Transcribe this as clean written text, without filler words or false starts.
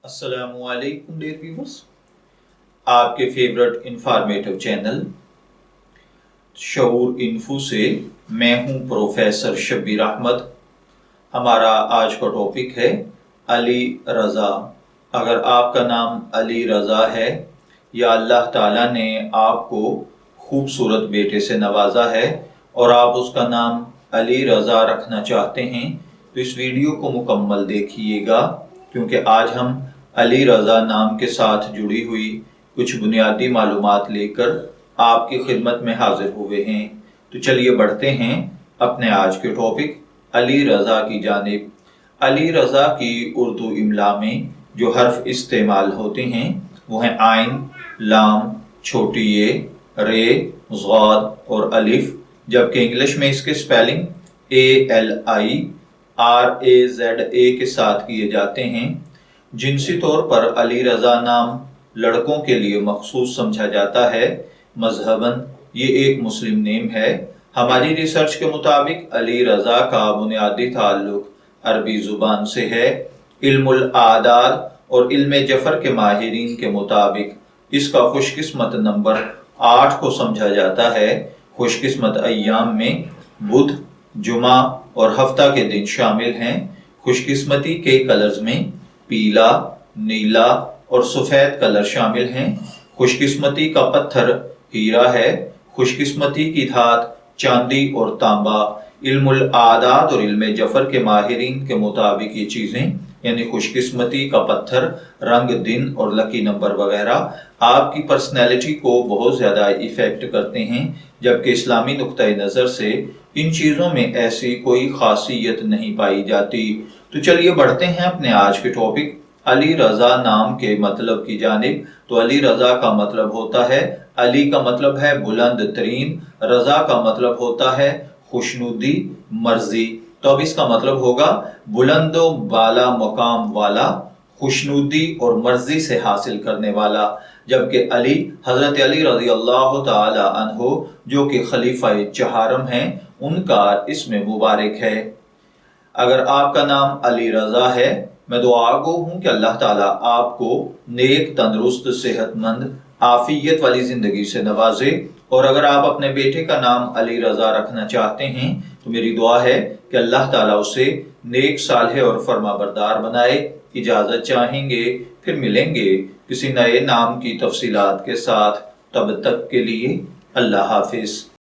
السلام علیکم dear viewers, آپ کے فیورٹ انفارمیٹو چینل شعور انفو سے میں ہوں پروفیسر شبیر احمد۔ ہمارا آج کا ٹاپک ہے علی رضا۔ اگر آپ کا نام علی رضا ہے یا اللہ تعالیٰ نے آپ کو خوبصورت بیٹے سے نوازا ہے اور آپ اس کا نام علی رضا رکھنا چاہتے ہیں تو اس ویڈیو کو مکمل دیکھیے گا، کیونکہ آج ہم علی رضا نام کے ساتھ جڑی ہوئی کچھ بنیادی معلومات لے کر آپ کی خدمت میں حاضر ہوئے ہیں۔ تو چلیے بڑھتے ہیں اپنے آج کے ٹاپک علی رضا کی جانب۔ علی رضا کی اردو املا میں جو حرف استعمال ہوتے ہیں وہ ہیں عین، لام، چھوٹی ے، رے، ضاد اور الف، جبکہ انگلش میں اس کے سپیلنگ ALIRAZA کے ساتھ کیے جاتے ہیں۔ جنسی طور پر علی رضا نام لڑکوں کے لیے مخصوص سمجھا جاتا ہے۔ مذہباً یہ ایک مسلم نیم ہے۔ ہماری ریسرچ کے مطابق علی رضا کا بنیادی تعلق عربی زبان سے ہے۔ علم الاعداد اور علم جفر کے ماہرین کے مطابق اس کا خوش قسمت نمبر 8 کو سمجھا جاتا ہے۔ خوش قسمت ایام میں بدھ، جمعہ اور ہفتہ کے دن شامل ہیں۔ خوش قسمتی کے کلرز میں پیلا، نیلا اور سفید کلر شامل ہیں۔ خوش قسمتی کا پتھر ہیرا ہے۔ خوش قسمتی کی دھات چاندی اور تانبا۔ علم الاعداد اور علم جفر کے ماہرین کے مطابق یہ چیزیں یعنی خوش قسمتی کا پتھر، رنگ، دن اور لکی نمبر وغیرہ آپ کی پرسنالٹی کو بہت زیادہ ایفیکٹ کرتے ہیں، جبکہ اسلامی نقطۂ نظر سے ان چیزوں میں ایسی کوئی خاصیت نہیں پائی جاتی۔ تو چلیے بڑھتے ہیں اپنے آج کے ٹاپک علی رضا نام کے مطلب کی جانب۔ تو علی رضا کا مطلب ہوتا ہے، علی کا مطلب ہے بلند ترین، رضا کا مطلب ہوتا ہے خوشنودی، مرضی۔ تو اب اس کا مطلب ہوگا بلند و بالا مقام والا، خوشنودی اور مرضی سے حاصل کرنے والا، جبکہ علی حضرت علی رضی اللہ تعالی عنہ جو کہ خلیفہ چہارم ہیں ان کا اسم مبارک ہے۔ اگر آپ کا نام علی رضا ہے، میں دعا گو ہوں کہ اللہ تعالیٰ آپ کو نیک، تندرست، صحت مند، عافیت والی زندگی سے نوازے۔ اور اگر آپ اپنے بیٹے کا نام علی رضا رکھنا چاہتے ہیں تو میری دعا ہے کہ اللہ تعالیٰ اسے نیک، صالح اور فرما بردار بنائے۔ اجازت چاہیں گے، پھر ملیں گے کسی نئے نام کی تفصیلات کے ساتھ۔ تب تک کے لیے اللہ حافظ۔